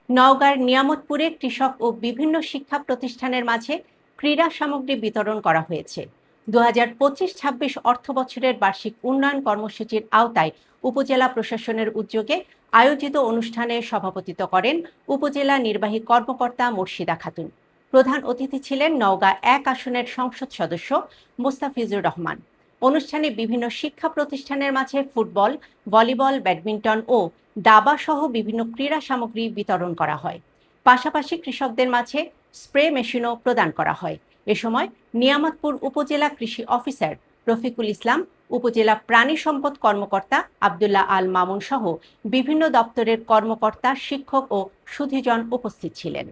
নওগাঁর নিয়ামতপুরে কৃষক ও বিভিন্ন শিক্ষা প্রতিষ্ঠানের মাঝে ক্রীড়া সামগ্রী বিতরণ করা হয়েছে। ২০২৫-২৬ অর্থবছরের বার্ষিক উন্নয়ন কর্মসূচির আওতায় উপজেলা প্রশাসনের উদ্যোগে আয়োজিত অনুষ্ঠানে সভাপতিত্ব করেন উপজেলা নির্বাহী কর্মকর্তা মুর্শিদা খাতুন। প্রধান অতিথি ছিলেন নওগাঁ ১ আসনের সংসদ সদস্য মোস্তাফিজুর রহমান। অনুষ্ঠানে বিভিন্ন শিক্ষা প্রতিষ্ঠানের মাঝে ফুটবল, ভলিবল, ব্যাডমিন্টন ও দাবা সহ বিভিন্ন ক্রীড়া সামগ্রী বিতরণ করা হয়। পাশাপাশি কৃষকদের মাঝে স্প্রে মেশিনও প্রদান করা হয়। এ সময় নিয়ামতপুর উপজেলা কৃষি অফিসার রফিকুল ইসলাম, উপজেলা প্রাণী সম্পদ কর্মকর্তা আবদুল্লাহ আল মামুন সহ বিভিন্ন দপ্তরের কর্মকর্তা, শিক্ষক ও সুধীজন উপস্থিত ছিলেন।